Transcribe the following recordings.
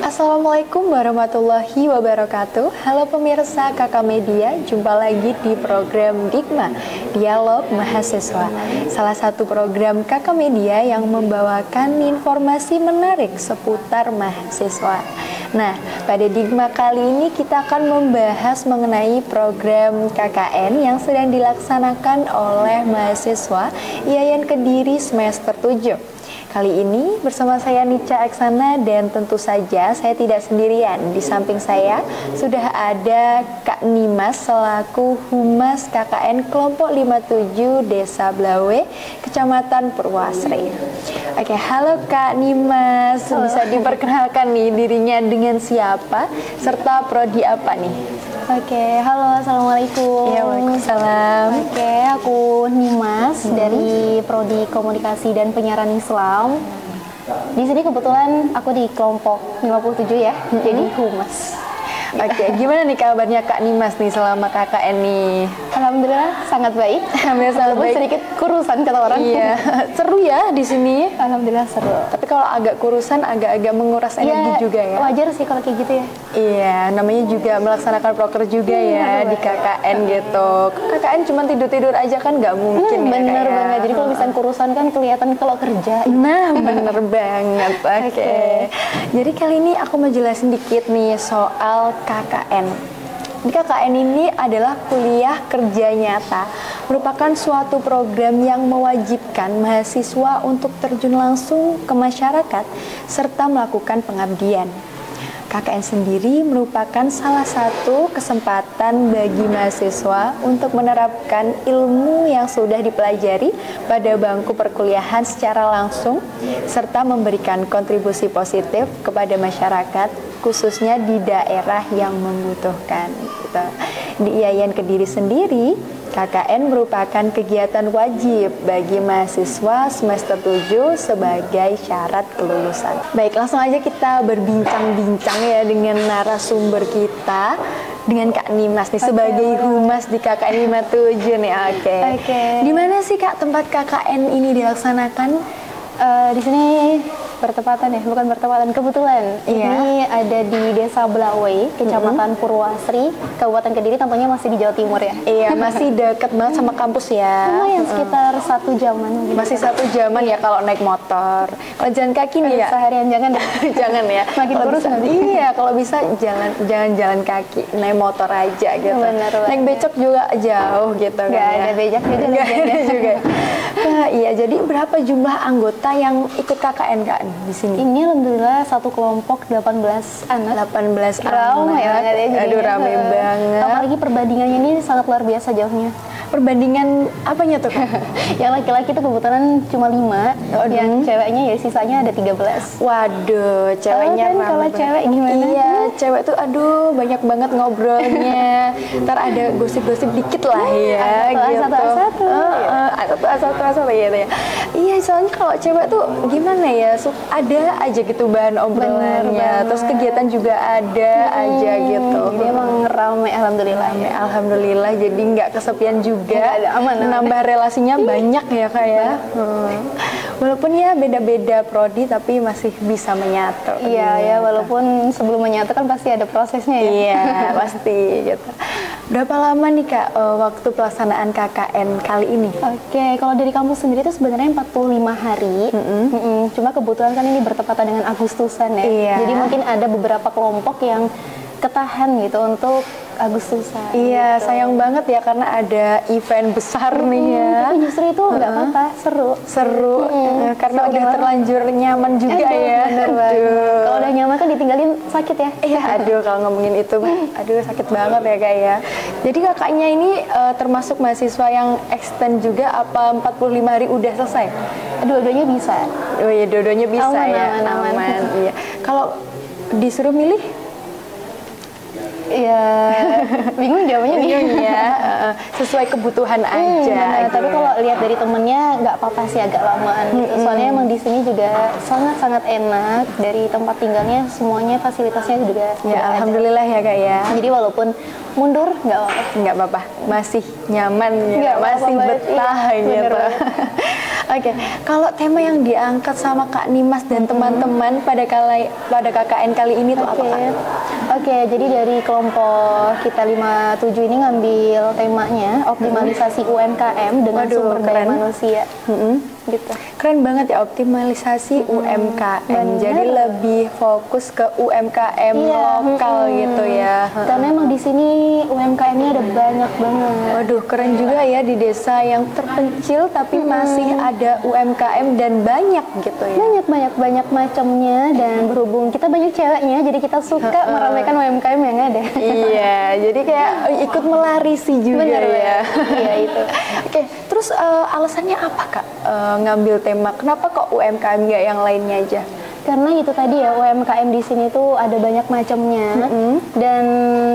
Assalamualaikum warahmatullahi wabarakatuh. Halo pemirsa Kakak Media, jumpa lagi di program Digma, Dialog Mahasiswa. Salah satu program Kakak Media yang membawakan informasi menarik seputar mahasiswa. Nah, pada Digma kali ini kita akan membahas mengenai program KKN yang sedang dilaksanakan oleh mahasiswa IAIN Kediri semester 7. Kali ini bersama saya Nica Aksana dan tentu saja saya tidak sendirian. Di samping saya sudah ada Kak Nimas selaku Humas KKN Kelompok 57 Desa Blawe, Kecamatan Purwasri. Oke, halo Kak Nimas. Halo. Bisa diperkenalkan nih dirinya dengan siapa serta prodi apa nih? Oke, halo, assalamualaikum. Ya, waalaikumsalam. Oke, aku Nimas dari Prodi Komunikasi dan Penyiaran Islam. Di sini kebetulan aku di kelompok 57 ya, jadi humas. Oke, gimana nih kabarnya Kak Nimas nih selama KKN nih? Alhamdulillah sangat baik. Alhamdulillah sangat Walaupun baik. sedikit kurusan kata orang. Iya, seru ya di sini. Alhamdulillah seru. Tapi kalau agak kurusan, agak-agak menguras energi juga ya. Wajar sih kalau kayak gitu ya. Iya, namanya juga melaksanakan proker juga ya di KKN gitu. KKN cuma tidur-tidur aja kan nggak mungkin ya. Bener Kak, ya. banget. Jadi kalau misalnya kurusan kan kelihatan kalau kerja. Nah, bener banget. Oke. Jadi kali ini aku mau jelasin dikit nih soal KKN. Di KKN ini adalah kuliah kerja nyata, merupakan suatu program yang mewajibkan mahasiswa untuk terjun langsung ke masyarakat serta melakukan pengabdian. KKN sendiri merupakan salah satu kesempatan bagi mahasiswa untuk menerapkan ilmu yang sudah dipelajari pada bangku perkuliahan secara langsung serta memberikan kontribusi positif kepada masyarakat khususnya di daerah yang membutuhkan gitu. Di IAIN Kediri sendiri, KKN merupakan kegiatan wajib bagi mahasiswa semester 7 sebagai syarat kelulusan. Baik, langsung aja kita berbincang-bincang ya dengan narasumber kita, dengan Kak Nimas nih sebagai humas di KKN 57 nih. Oke. Di mana sih Kak tempat KKN ini dilaksanakan? Di sini bertepatan ya, bukan bertepatan, kebetulan ini ada di Desa Blawe, Kecamatan Purwasri, Kabupaten Kediri, tampaknya masih di Jawa Timur ya. Iya, masih deket banget sama kampus ya. Lumayan sekitar 1 jaman. Masih 1 jaman ya kalau naik motor. Kalau jalan kaki nih ya. Seharian jangan deh. Jangan ya. Makin Kalau kurus bisa, nanti. Iya, kalau bisa jangan jalan kaki, naik motor aja gitu. Bener banget. Naik becak juga jauh gitu kan. Gak ada becak juga. Gak ada juga. Nah, iya, jadi berapa jumlah anggota yang ikut KKN Kak di sini? Ini alhamdulillah satu kelompok 18 anak. 18 Ramai anak. banget ya jadinya. Aduh, rame banget. Apalagi perbandingannya ini sangat luar biasa jauhnya. Perbandingan apanya tuh Kak? Yang laki-laki itu kebetulan cuma 5, yang ceweknya ya sisanya ada 13. Waduh, ceweknya kan rame kalau banget. cewek gimana? Iya, cewek tuh aduh banyak banget ngobrolnya. Ntar ada gosip-gosip dikit lah ya gitu. A1 gitu ya. Iya, soalnya kalau cewek tuh gimana ya, ada aja gitu bahan obrolannya. Terus kegiatan juga ada aja gitu. Jadi emang ramai alhamdulillah. Alhamdulillah, jadi nggak kesepian juga. Aman. Nambah relasinya banyak ya Kak ya. Walaupun ya beda-beda prodi tapi masih bisa menyatu. Iya ya, walaupun sebelum menyatu kan pasti ada prosesnya ya. Iya, pasti gitu. Berapa lama nih Kak waktu pelaksanaan KKN kali ini? Oke, kalau dari kampus sendiri itu sebenarnya 45 hari. Cuma kebetulan kan ini bertepatan dengan Agustusan ya. Iya. Jadi mungkin ada beberapa kelompok yang ketahan gitu untuk Agustusan. Iya, gitu. sayang banget ya karena ada event besar nih ya. Tapi justru itu nggak apa-apa, seru. Karena udah Soalnya terlanjur nyaman juga ya. Bener banget. Kalau udah nyaman kan ditinggalin sakit ya. Iya, aduh kalau ngomongin itu, aduh sakit banget ya Kak ya. Jadi kakaknya ini termasuk mahasiswa yang extend juga apa 45 hari udah selesai? Dua-duanya bisa. Oh iya, dua-duanya bisa Aman, ya. aman. Iya. Kalau disuruh milih? Ya, bingung jawabnya nih. Bingung ya, sesuai kebutuhan aja. Tapi kalau lihat dari temennya nggak apa-apa sih agak lamaan gitu. Soalnya emang di sini juga sangat-sangat enak, dari tempat tinggalnya semuanya fasilitasnya juga Ya, ada. alhamdulillah ya Kak ya. Jadi walaupun mundur nggak apa-apa. Nggak apa-apa, masih nyaman ya, Nggak masih apa-apa, betah iya, bener gitu. banget. Oke, kalau tema yang diangkat sama Kak Nimas dan teman-teman pada KKN kali ini tuh apa Kak? Oke, jadi dari kelompok kita 57 ini ngambil temanya optimalisasi UMKM dengan Waduh, sumber daya keren. manusia. Gitu. Keren banget ya, optimalisasi UMKM. Bener. Jadi lebih fokus ke UMKM Iya, lokal gitu ya. Karena emang di sini UMKM-nya ada banyak banget. Waduh, keren juga ya di desa yang terpencil tapi masih ada UMKM dan banyak gitu ya. Banyak macamnya, dan berhubung kita banyak ceweknya, jadi kita suka meramaikan UMKM yang ada. Iya, jadi kayak ikut melarisi juga Bener, ya. Iya itu. Oke, terus alasannya apa Kak ngambil tema? Kenapa kok UMKM nggak yang lainnya aja? Karena itu tadi ya, UMKM di sini tuh ada banyak macamnya, dan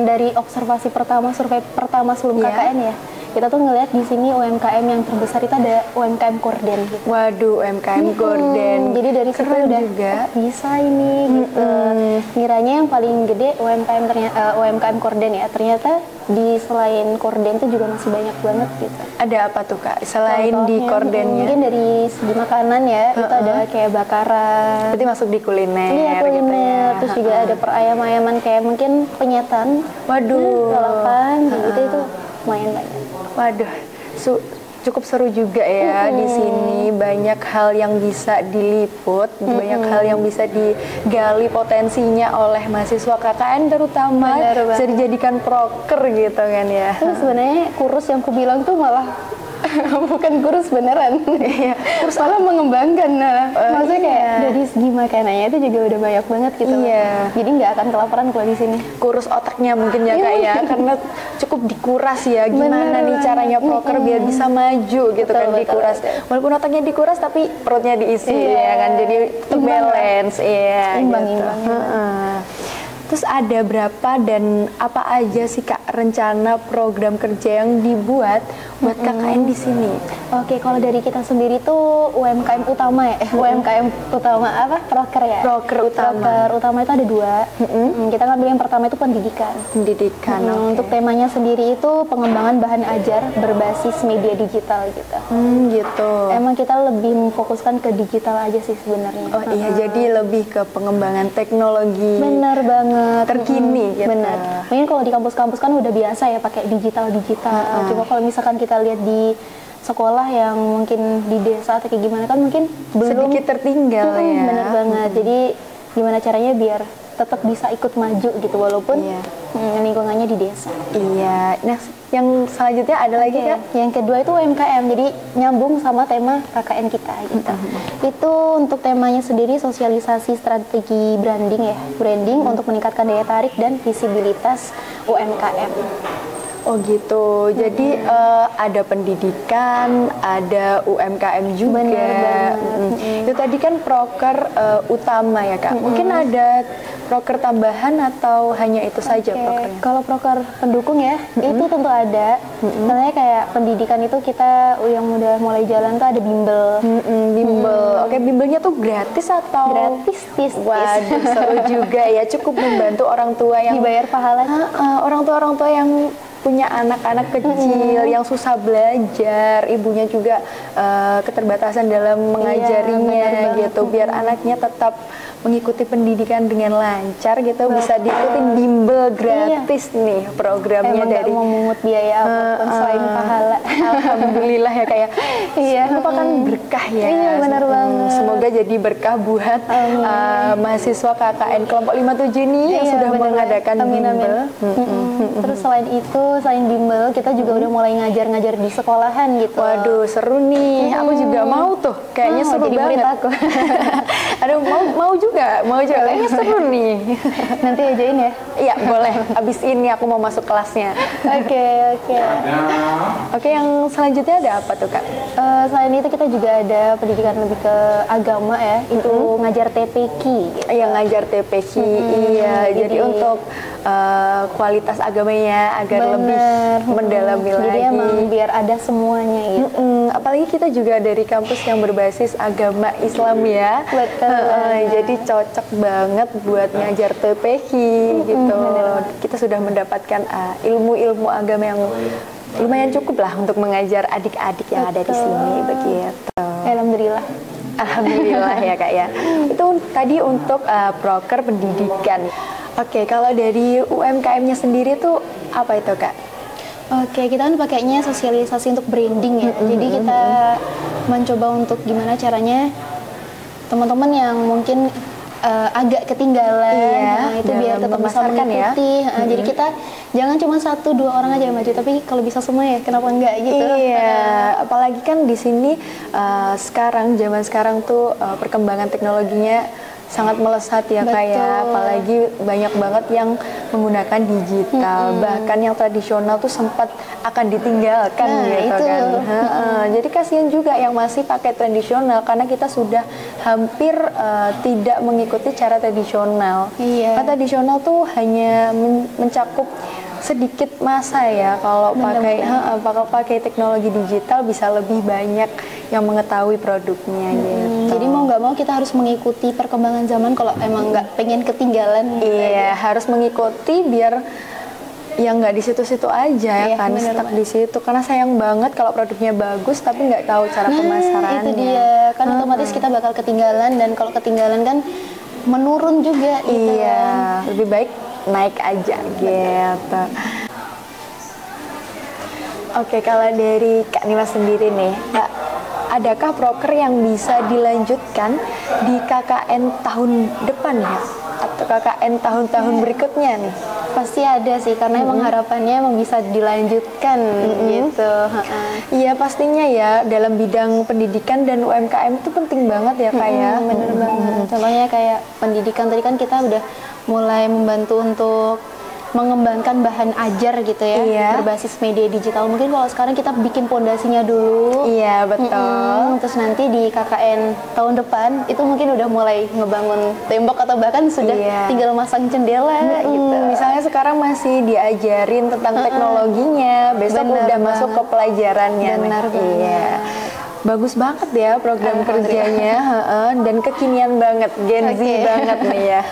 dari observasi pertama, survei pertama sebelum Iya. KKN ya, kita tuh ngelihat di sini UMKM yang terbesar itu ada UMKM Korden gitu. Waduh, UMKM Gordon. Jadi dari situ Keren udah juga. bisa ini gitu. Ngiranya yang paling gede UMKM UMKM Korden ya, ternyata di selain Korden tuh juga masih banyak banget gitu. Ada apa tuh Kak? Selain di Contohnya, Kordennya? mungkin dari segi makanan ya, itu ada kayak bakaran. Berarti masuk di kuliner. Iya, kuliner. Gitu ya. Terus juga ada perayam-ayaman kayak mungkin penyetan, Waduh. lalapan, gitu itu lumayan banyak. Waduh, cukup seru juga ya di sini. Banyak hal yang bisa diliput, banyak hal yang bisa digali potensinya oleh mahasiswa KKN terutama. Benar Bisa banget. dijadikan proker gitu kan ya. Terus sebenarnya kurus yang kubilang tuh malah bukan kurus beneran, kurus malah mengembangkan. Maksudnya kayak dari segi makanannya itu juga udah banyak banget gitu. Iya. Jadi nggak akan kelaparan kalau di sini. Kurus otaknya mungkin ya Kak ya, karena cukup dikuras ya. Gimana Bener nih banget. caranya proker biar bisa maju gitu kan, Betul, dikuras. betul. Walaupun otaknya dikuras tapi perutnya diisi Iya. ya kan, jadi Imbang lah. balance iya. Imbang, gitu. imbang. Heeh. Terus ada berapa dan apa aja sih Kak rencana program kerja yang dibuat buat KKN di sini? Oke, kalau dari kita sendiri tuh UMKM utama ya, UMKM utama apa? Proker ya. Proker utama. Proker utama itu ada dua. Kita ngambil yang pertama itu pendidikan. Pendidikan. oke. Untuk temanya sendiri itu pengembangan bahan ajar berbasis media digital gitu. Gitu. Emang kita lebih memfokuskan ke digital aja sih sebenarnya. Oh iya, jadi lebih ke pengembangan teknologi. Bener banget. Terkini gitu. Bener. Mungkin kalau di kampus-kampus kan udah biasa ya pakai digital. Coba kalau misalkan kita lihat di sekolah yang mungkin di desa atau kayak gimana kan mungkin belum Sedikit tertinggal ya. Bener banget. Jadi gimana caranya biar tetap bisa ikut maju gitu walaupun Iya. lingkungannya di desa. Iya. Nah, yang selanjutnya ada lagi Oke. Kak? Yang kedua itu UMKM, jadi nyambung sama tema KKN kita gitu. Itu untuk temanya sendiri sosialisasi strategi branding untuk meningkatkan daya tarik dan visibilitas UMKM. Oh gitu. Jadi ada pendidikan, ada UMKM juga. Bener banget. Itu tadi kan proker utama ya Kak. Mungkin ada proker tambahan atau hanya itu saja Oke, prokernya? kalau proker pendukung ya, itu tentu ada. Contohnya kayak pendidikan itu kita yang udah mulai jalan tuh ada bimbel. Bimbel. Oke, bimbelnya tuh gratis atau Gratis, tis. Waduh, seru juga ya. Cukup membantu orang tua yang Dibayar pahala. orang tua yang punya anak-anak kecil yang susah belajar, ibunya juga keterbatasan dalam mengajarinya benar banget. gitu, biar anaknya tetap mengikuti pendidikan dengan lancar gitu, bisa diikutin bimbel gratis nih programnya Emang nggak dari mau memungut biaya apapun selain pahala. Alhamdulillah ya kayak Iya. merupakan berkah ya. Iya, benar banget. Semoga jadi berkah buat mahasiswa KKN kelompok 57 ini yang Iya, sudah benar. mengadakan Amin, amin. bimbel. Terus selain bimbel, kita juga udah mulai ngajar-ngajar di sekolahan gitu. Waduh, seru nih. Aku juga mau tuh. Kayaknya seru jadi murid banget. aku. Aduh, mau juga, kayaknya seru nih. Nanti ajain ya. Iya boleh. Abis ini aku mau masuk kelasnya. Oke. Oke, yang selanjutnya ada apa tuh Kak? Selain itu kita juga ada pendidikan lebih ke agama ya, itu ngajar TPQ. Yang ngajar TPQ, iya. Jadi untuk kualitas agamanya agar lebih mendalami lagi. Jadi emang biar ada semuanya gitu. Apalagi kita juga dari kampus yang berbasis agama Islam ya. Betul. Jadi cocok banget buat ngajar TPQ gitu. Kita sudah mendapatkan ilmu-ilmu agama yang lumayan cukup lah untuk mengajar adik-adik yang ada di sini begitu. Alhamdulillah. Alhamdulillah ya Kak ya. Itu tadi untuk proker pendidikan. Oke, kalau dari UMKM-nya sendiri tuh apa itu Kak? Oke, kita kan pakainya sosialisasi untuk branding ya. Jadi kita mencoba untuk gimana caranya teman-teman yang mungkin agak ketinggalan, itu biar tetap bisa mengikuti. Jadi kita jangan cuma 1-2 orang aja yang maju, tapi kalau bisa semua ya kenapa enggak gitu. Iya, apalagi kan di sini zaman sekarang tuh perkembangan teknologinya sangat melesat ya Kak ya, apalagi banyak banget yang menggunakan digital, bahkan yang tradisional tuh sempat akan ditinggalkan gitu kan. Jadi kasihan juga yang masih pakai tradisional karena kita sudah hampir tidak mengikuti cara tradisional. Karena tradisional tuh hanya mencakup sedikit masa ya, kalau pakai teknologi digital bisa lebih banyak yang mengetahui produknya gitu. Jadi mau nggak mau kita harus mengikuti perkembangan zaman kalau emang nggak pengen ketinggalan. Iya, harus mengikuti biar yang nggak di situ-situ aja ya kan, stuck di situ. Karena sayang banget kalau produknya bagus tapi nggak tahu cara pemasarannya. Itu dia, kan otomatis kita bakal ketinggalan, dan kalau ketinggalan kan menurun juga gitu. Iya, lebih baik naik aja gitu. Oke, kalau dari Kak Nima sendiri nih, Kak, adakah proker yang bisa dilanjutkan di KKN tahun depan ya? Atau KKN tahun-tahun berikutnya nih? Pasti ada sih, karena emang harapannya emang bisa dilanjutkan gitu. Iya pastinya ya, dalam bidang pendidikan dan UMKM itu penting banget ya Kak ya. Bener banget. Contohnya kayak pendidikan tadi kan kita udah mulai membantu untuk mengembangkan bahan ajar gitu ya, berbasis media digital. Mungkin kalau sekarang kita bikin pondasinya dulu. Iya betul. Terus nanti di KKN tahun depan itu mungkin udah mulai ngebangun tembok atau bahkan sudah tinggal masang jendela gitu. Misalnya sekarang masih diajarin tentang teknologinya, besok udah masuk ke pelajarannya. Benar banget. Iya. Bagus banget ya program kerjanya, dan kekinian banget, Gen Z banget nih ya.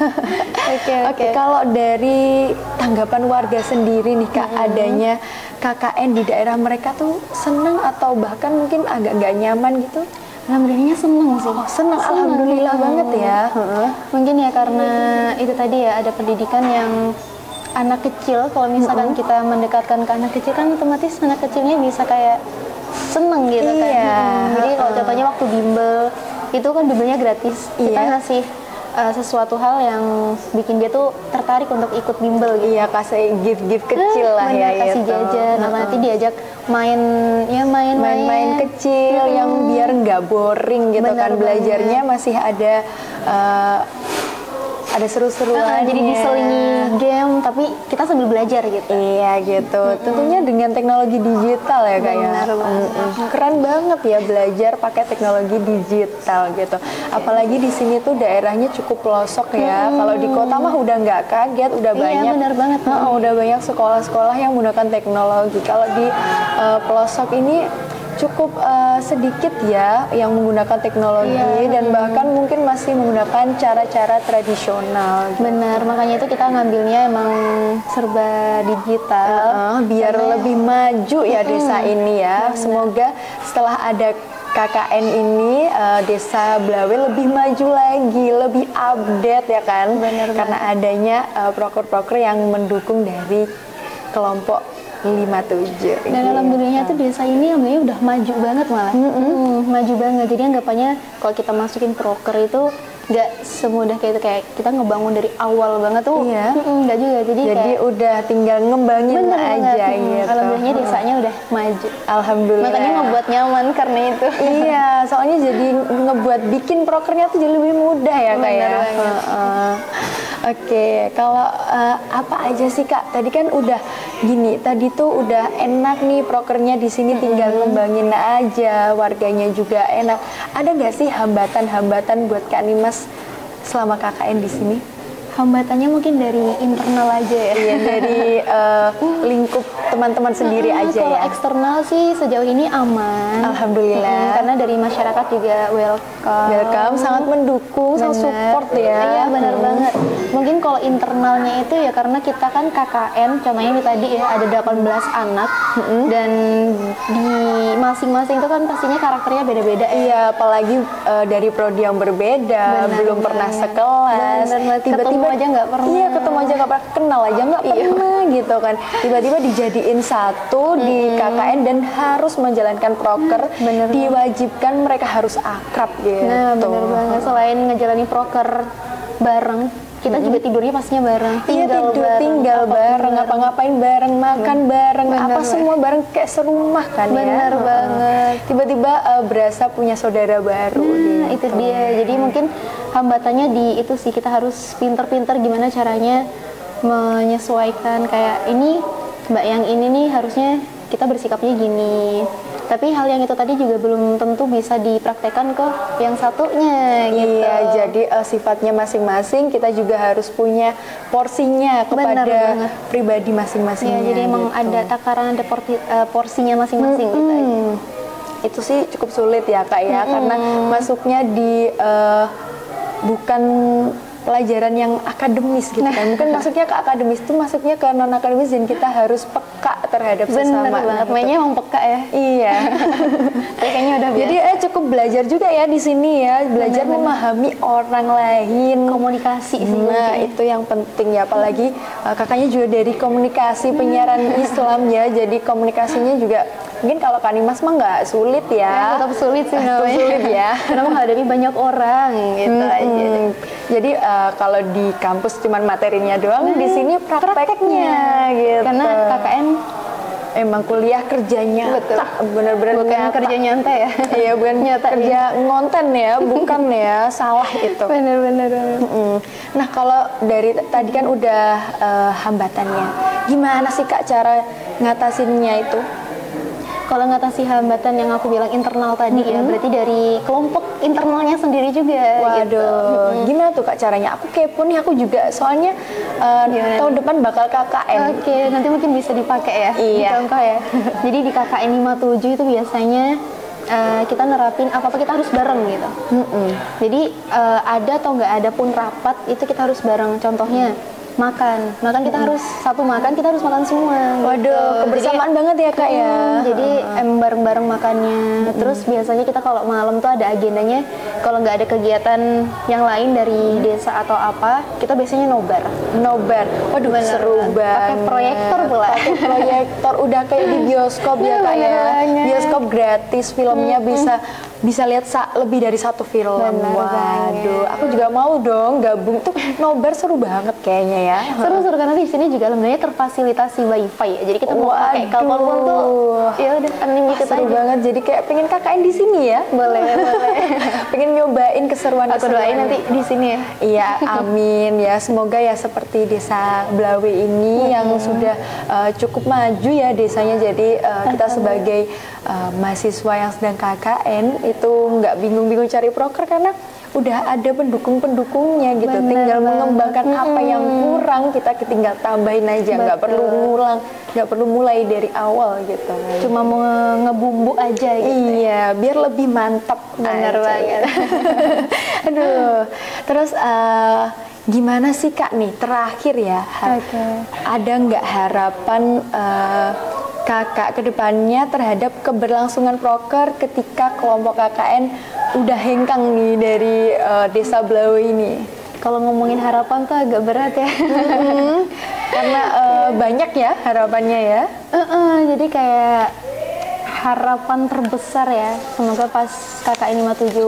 Oke, kalau dari tanggapan warga sendiri nih Kak, adanya KKN di daerah mereka tuh seneng atau bahkan mungkin agak nggak nyaman gitu? Alhamdulillahnya seneng sih. Seneng, alhamdulillah banget ya. Mungkin ya karena itu tadi ya, ada pendidikan yang anak kecil. Kalau misalkan kita mendekatkan ke anak kecil kan otomatis anak kecilnya bisa kayak seneng gitu kan. Jadi kalau contohnya waktu bimbel itu kan bimbelnya gratis, kita ngasih sesuatu hal yang bikin dia tuh tertarik untuk ikut bimbel gitu. Iya, kasih gift-gift kecil lah ya, kasih jajan, nanti diajak main kecil yang biar nggak boring gitu kan, belajarnya masih ada seru-seruan. Jadi diselingi game tapi kita sambil belajar gitu. Iya gitu. Tentunya dengan teknologi digital ya Kak ya. Keren banget ya belajar pakai teknologi digital gitu. Apalagi di sini tuh daerahnya cukup pelosok ya. Kalau di kota mah udah nggak kaget, udah banyak. Iya benar banget. Udah banyak sekolah-sekolah yang menggunakan teknologi. Kalau di pelosok ini cukup sedikit ya yang menggunakan teknologi, dan bahkan mungkin masih menggunakan cara-cara tradisional. Benar, makanya itu kita ngambilnya emang serba digital biar lebih maju ya desa ini ya. Semoga setelah ada KKN ini desa Blawe lebih maju lagi, lebih update ya kan. Karena adanya proker-proker yang mendukung dari kelompok 57. Dan alhamdulillahnya tuh desa ini udah maju banget malah. Maju banget. Jadi anggapannya kalau kita masukin proker itu nggak semudah kayak itu, kayak kita ngebangun dari awal banget tuh. Iya. Nggak juga, jadi kayak udah tinggal ngembangin bener aja banget. gitu. Alhamdulillahnya desanya udah maju. Alhamdulillah. Makanya ngebuat nyaman karena itu. Iya, soalnya jadi ngebuat bikin prokernya tuh jadi lebih mudah ya Kak ya. Bener banget. Oke, kalau apa aja sih Kak? Tadi kan udah gini, tadi tuh udah enak nih prokernya di sini tinggal ngembangin aja, warganya juga enak. Ada nggak sih hambatan-hambatan buat Kak Nimas selama KKN di sini? Hambatannya mungkin dari internal aja ya. Iya, dari lingkup teman-teman sendiri aja Kalau ya. eksternal sih sejauh ini aman. Alhamdulillah. Karena dari masyarakat juga welcome. Sangat mendukung, sangat support ya. Iya, benar banget. Mungkin kalau internalnya itu ya karena kita kan KKN, contohnya ini tadi ya ada 18 anak dan di masing-masing itu kan pastinya karakternya beda-beda. Iya, apalagi dari prodi yang berbeda, belum pernah sekelas. Tiba-tiba aja nggak pernah. Iya, ketemu aja nggak pernah, kenal aja nggak pernah gitu kan. Tiba-tiba dijadiin satu di KKN dan harus menjalankan proker. Diwajibkan mereka harus akrab gitu. Nah, bener banget. Selain ngejalanin proker bareng, kita juga tidurnya pastinya bareng. Tinggal bareng, ngapa-ngapain bareng, makan bareng, semua bareng kayak serumah kan ya. Bener banget. Tiba-tiba berasa punya saudara baru. Nah, itu dia. Jadi mungkin hambatannya di itu sih, kita harus pinter-pinter gimana caranya menyesuaikan, kayak ini mbak yang ini nih harusnya kita bersikapnya gini. Tapi hal yang itu tadi juga belum tentu bisa dipraktekkan ke yang satunya gitu. Iya, jadi sifatnya masing-masing, kita juga harus punya porsinya kepada pribadi masing-masing. Ya, jadi emang ada takaran, ada porsinya masing-masing gitu. Itu sih cukup sulit ya Kak ya, karena masuknya di bukan pelajaran yang akademis gitu kan. Mungkin masuknya ke akademis itu masuknya ke non akademis dan kita harus peka terhadap sesama. Bener banget, mainnya emang peka ya. Iya. Tapi kayaknya udah biasa. Jadi cukup belajar juga ya di sini ya, belajar memahami orang lain, komunikasi sih. Nah, itu yang penting ya, apalagi kakaknya juga dari komunikasi penyiaran Islam ya, jadi komunikasinya juga mungkin kalau Kak Nimas mah nggak sulit ya. Tetap sulit sih namanya. Sulit ya. Karena menghadapi banyak orang gitu aja. Jadi kalau di kampus cuman materinya doang, di sini prakteknya gitu. Karena KKN emang kuliah kerjanya bener-bener bukan kerja nyantai ya. Iya, bukan kerja ngonten ya, bukan ya, salah itu. Bener-bener. Nah, kalau dari tadi kan udah hambatannya, gimana sih Kak cara ngatasinnya itu? Kalau ngatasi hambatan yang aku bilang internal tadi ya, berarti dari kelompok internalnya sendiri juga. Waduh, gimana tuh Kak caranya? Aku kepo nih, aku juga soalnya tahun depan bakal KKN. Oke, nanti mungkin bisa dipakai ya. Iya. Contoh ya. Jadi di KKN 57 itu biasanya kita nerapin apa-apa kita harus bareng gitu. Jadi ada atau nggak ada pun rapat itu kita harus bareng. Contohnya makan kita harus kita harus makan semua. Waduh, kebersamaan banget ya Kak ya. Jadi bareng-bareng makannya. Terus biasanya kita kalau malam tuh ada agendanya, kalau nggak ada kegiatan yang lain dari desa atau apa, kita biasanya nobar. Waduh, seru banget. Pakai proyektor pula. Pakai proyektor, udah kayak di bioskop ya Kak ya. Bioskop gratis, filmnya bisa lihat lebih dari satu film. Waduh, aku juga mau dong gabung tuh. Nobar seru banget kayaknya ya. Seru karena di sini juga alhamdulillah terfasilitasi wifi ya. Jadi kita mau pakai telepon tuh ya udah ikut seru aja. banget. Jadi kayak pengen KKN di sini ya. Boleh. Pengen nyobain keseruan. Aku doain nanti di sini ya. Iya, amin ya. Semoga ya seperti desa Blawe ini yang sudah cukup maju ya desanya. Jadi kita sebagai mahasiswa yang sedang KKN itu nggak bingung-bingung cari proker karena udah ada pendukung-pendukungnya gitu. Tinggal mengembangkan apa yang kurang, kita tinggal tambahin aja, nggak perlu ngulang, nggak perlu mulai dari awal gitu. Cuma mau ngebumbu aja gitu. Iya, biar lebih mantap. Bener banget. Aduh, terus gimana sih Kak nih terakhir ya? Ada nggak harapan Kakak kedepannya terhadap keberlangsungan proker ketika kelompok KKN udah hengkang nih dari desa Blawe ini? Kalau ngomongin harapan tuh agak berat ya. Karena banyak ya harapannya ya. Jadi kayak harapan terbesar ya, semoga pas KKN 57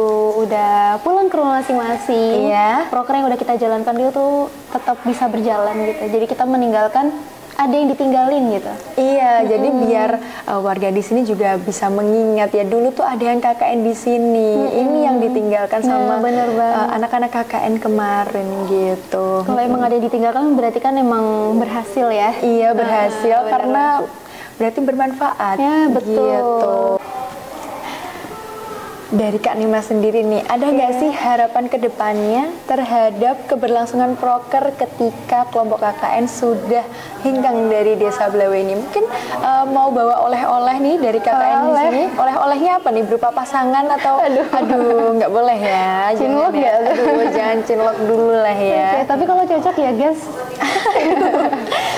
udah pulang ke rumah masing-masing, Iya. proker yang udah kita jalankan itu tuh tetap bisa berjalan gitu. Jadi kita meninggalkan ada yang ditinggalin gitu. Iya, jadi biar warga di sini juga bisa mengingat ya dulu tuh ada yang KKN di sini. Ini yang ditinggalkan sama bener banget. anak-anak KKN kemarin gitu. Kalau emang ada yang ditinggalkan berarti kan emang berhasil ya. Iya, berhasil bener karena berarti bermanfaat. Ya, betul. Gitu. Dari Kak Nima sendiri nih, ada nggak sih harapan kedepannya terhadap keberlangsungan proker ketika kelompok KKN sudah hengkang dari Desa Blawe ini? Mungkin mau bawa oleh-oleh nih dari KKN di sini. Oleh-olehnya apa nih? Berupa pasangan atau? Aduh, nggak boleh ya. Cinlok Jangan ya. Aduh, jangan cinlok dulu lah ya. Oke, tapi kalau cocok ya guys.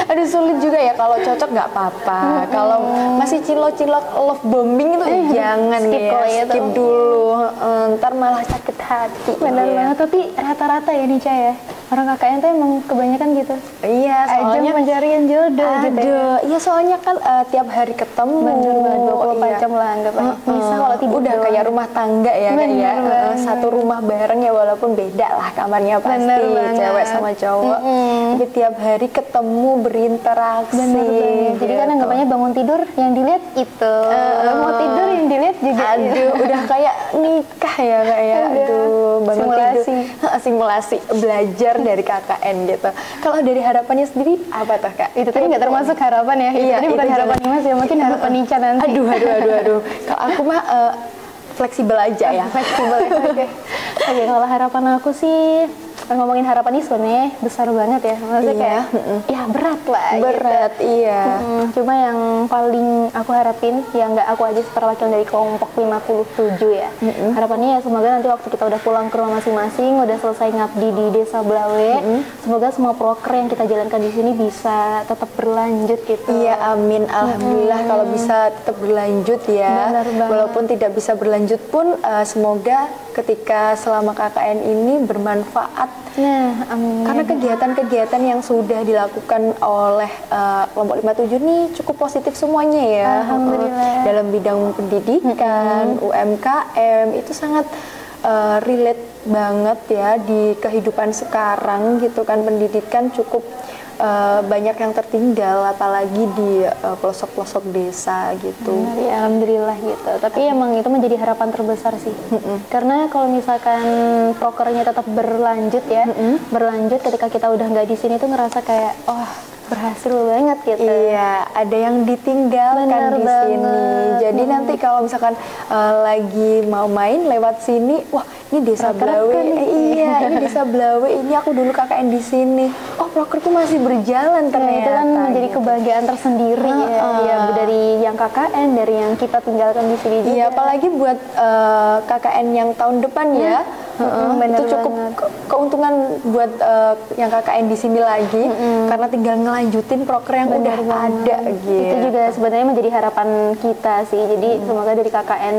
Aduh, sulit juga ya, kalau cocok nggak apa-apa. Kalau masih cinlok-cinlok love bombing itu jangan skip ya. kalau itu. Skip dulu. Ntar malah sakit hati. Benar ya. banget, tapi rata-rata ya nih Cah ya, orang KKN tuh emang kebanyakan gitu. Iya, soalnya Ajang pencarian jodoh gitu ya. aduh, iya soalnya kan tiap hari ketemu. Bener banget, 24 Iya. jam lah anggapannya. Bisa kalau tidur udah doang. kayak rumah tangga ya, Bener kayak banget. satu rumah bareng ya, walaupun beda lah kamarnya pasti, Bener banget. cewek sama cowok. Tapi tiap hari ketemu, berinteraksi. Bener banget. Jadi kan gitu. anggapannya bangun tidur yang dilihat itu, mau tidur yang dilihat juga. Aduh, udah kayak nikah ya kayak. Aduh, bangun Simulasi. tidur. Simulasi belajar dari KKN gitu. Kalau dari harapannya sendiri apa tuh Kak? Itu tadi nggak termasuk harapan ya. Itu Iya, tadi bukan itu harapan Dimas ya, mungkin harapan Nica nanti. Aduh. Kalau aku mah fleksibel aja ya. Fleksibel ya. Oke, kalau harapan aku sih ngomongin harapan ini sebenarnya besar banget ya. Maksudnya Iya. kayak ya berat lah. Berat, iya. Cuma yang paling aku harapin ya nggak aku aja perwakilan dari kelompok 57 ya. Harapannya ya semoga nanti waktu kita udah pulang ke rumah masing-masing, udah selesai ngabdi di Desa Blawe, semoga semua proker yang kita jalankan di sini bisa tetap berlanjut gitu. Iya, amin. Alhamdulillah kalau bisa tetap berlanjut ya. Benar banget. Walaupun tidak bisa berlanjut pun semoga ketika selama KKN ini bermanfaat. Nah, amin. Karena kegiatan-kegiatan yang sudah dilakukan oleh kelompok 57 ini cukup positif semuanya ya. Alhamdulillah. Dalam bidang pendidikan, UMKM itu sangat relate banget ya di kehidupan sekarang gitu kan. Pendidikan cukup banyak yang tertinggal apalagi di pelosok-pelosok desa gitu. Ya, alhamdulillah gitu. Tapi emang itu menjadi harapan terbesar sih. Karena kalau misalkan prokernya tetap berlanjut ya, berlanjut ketika kita udah nggak di sini tuh ngerasa kayak berhasil banget gitu. Iya, ada yang ditinggalkan Bener di banget. sini. Jadi nanti kalau misalkan lagi mau main lewat sini, wah ini Desa Proker Blawe. kan nih. Iya, ini Desa Blawe. Ini aku dulu KKN di sini. Oh, prokerku masih berjalan Nah, ternyata. itu kan menjadi gitu. kebahagiaan tersendiri ya dari yang KKN, dari yang kita tinggalkan di sini juga. Iya, apalagi buat KKN yang tahun depan ya. bener Itu cukup banget. keuntungan buat yang KKN di sini lagi karena tinggal ngelanjutin proker yang Bener udah banget. ada gitu. Itu juga sebenarnya menjadi harapan kita sih. Jadi semoga dari KKN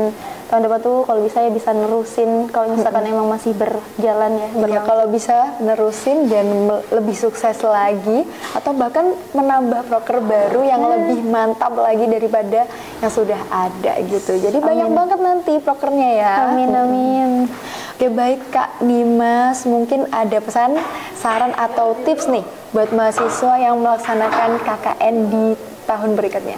tahun depan tuh kalau bisa ya bisa nerusin kalau misalkan emang masih berjalan ya. Ya kalau bisa nerusin dan lebih sukses lagi atau bahkan menambah proker baru yang lebih mantap lagi daripada yang sudah ada gitu. Jadi banyak banget nanti prokernya ya. Amin amin. Oke, baik Kak Dimas, mungkin ada pesan, saran atau tips nih buat mahasiswa yang melaksanakan KKN di tahun berikutnya.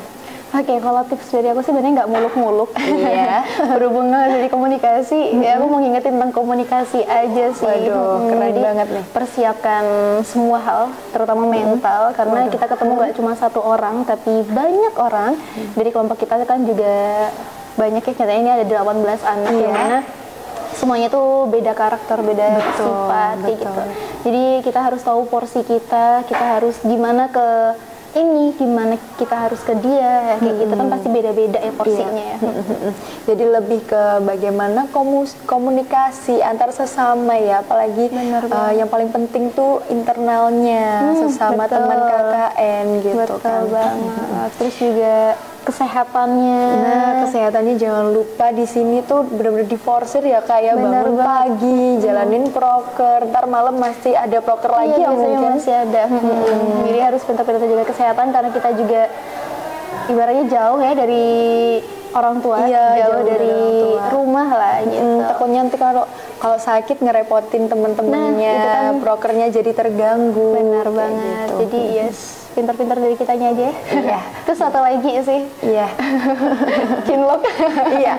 Oke, kalau tips dari aku sih sebenarnya nggak muluk-muluk. Iya. Berhubung dari komunikasi, ya aku mau ngingetin tentang komunikasi aja sih. Waduh, keren Jadi, banget nih. Persiapkan semua hal, terutama mental, karena kita ketemu nggak cuma satu orang, tapi banyak orang. Dari kelompok kita kan juga banyak ya, katanya ini ada 18 anak Iya. yang mana semuanya tuh beda karakter, beda sifat kayak betul. gitu. Jadi kita harus tahu porsi kita harus gimana ke ini, gimana kita harus ke dia, kayak gitu kan pasti beda-beda ya porsinya ya. Jadi lebih ke bagaimana komunikasi antar sesama ya, apalagi yang paling penting tuh internalnya sesama betul. teman KKN gitu Betul kan. banget. Terus juga kesehatannya. Nah, kesehatannya jangan lupa di sini tuh benar-benar diforsir ya, kayak Bener bangun banget. pagi, jalanin proker, ntar malam masih ada proker lagi Iya, ya biasanya mungkin. masih ada. Jadi harus pintar-pintar jaga kesehatan karena kita juga ibaratnya jauh ya dari orang tua, Iya, jauh dari orang tua. rumah lah gitu. Takutnya nanti kalau sakit ngerepotin temen-temennya, Nah, itu kan prokernya jadi terganggu. Benar kayak banget. gitu. Jadi yes, pintar-pintar dari kitanya aja ya. Iya. Terus satu lagi sih, Iya. cinlok. Iya.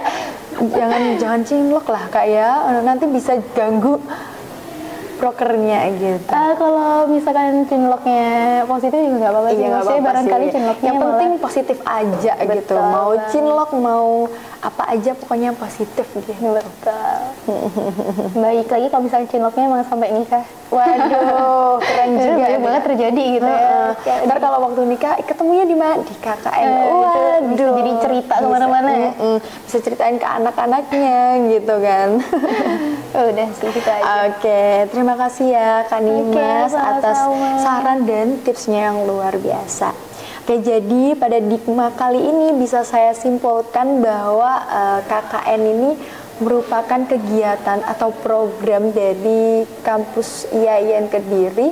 Jangan cinlok lah Kak ya. Nanti bisa ganggu prokernya gitu. Kalau misalkan cinloknya positif juga nggak apa-apa sih. Iya, nggak Maksudnya apa-apa barangkali sih. cinloknya Yang malah penting positif aja gitu. Betul Mau banget. cinlok mau apa aja pokoknya positif gitu. betul. Baik lagi kalau misalkan cinloknya emang sampai nikah. Waduh, keren juga. Banyak banget terjadi gitu ya. Ntar kalau waktu nikah ketemunya di mana? Di KKN. Waduh, bisa jadi cerita kemana-mana ya. Bisa ceritain ke anak-anaknya gitu kan. Udah sih gitu aja. Oke, terima kasih ya Kak Nimas atas sama-sama. saran dan tipsnya yang luar biasa. Oke, jadi pada Dikma kali ini bisa saya simpulkan bahwa KKN ini merupakan kegiatan atau program dari kampus IAIN Kediri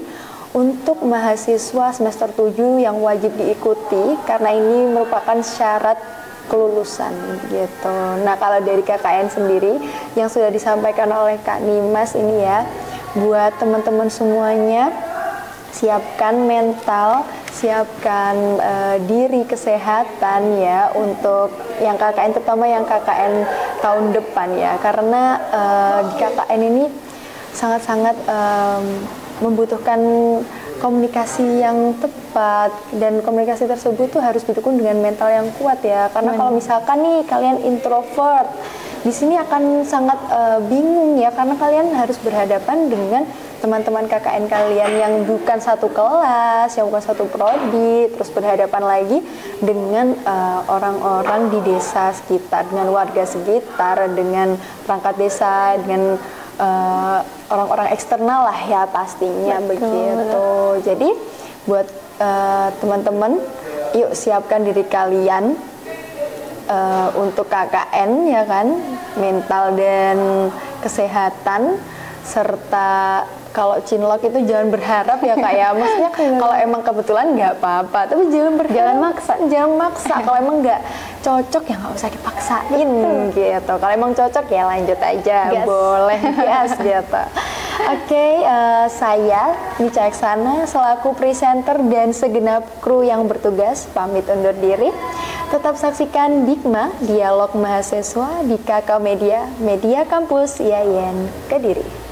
untuk mahasiswa semester 7 yang wajib diikuti karena ini merupakan syarat kelulusan gitu. Nah, kalau dari KKN sendiri yang sudah disampaikan oleh Kak Nimas ini ya, buat teman-teman semuanya, siapkan mental, siapkan diri kesehatan ya untuk yang KKN, terutama yang KKN tahun depan ya, karena di KKN ini sangat-sangat membutuhkan komunikasi yang tepat, dan komunikasi tersebut tuh harus didukung dengan mental yang kuat ya, karena kalau misalkan nih kalian introvert di sini akan sangat bingung ya, karena kalian harus berhadapan dengan teman-teman KKN kalian yang bukan satu kelas, yang bukan satu prodi, terus berhadapan lagi dengan orang-orang di desa sekitar, dengan warga sekitar, dengan perangkat desa, dengan orang-orang eksternal lah ya pastinya. Betul. Begitu. Jadi buat teman-teman, yuk siapkan diri kalian untuk KKN ya kan, mental dan kesehatan, serta kalau cinlok itu jangan berharap ya Kak ya, maksudnya kalau emang kebetulan nggak apa-apa, tapi jangan maksa. Kalau emang nggak cocok ya nggak usah dipaksain gitu. Kalau emang cocok ya lanjut aja, boleh gas gitu. Oke, saya Nica Eksana selaku presenter dan segenap kru yang bertugas pamit undur diri. Tetap saksikan Dikma, Dialog Mahasiswa di KK Media, Media Kampus IAIN Kediri.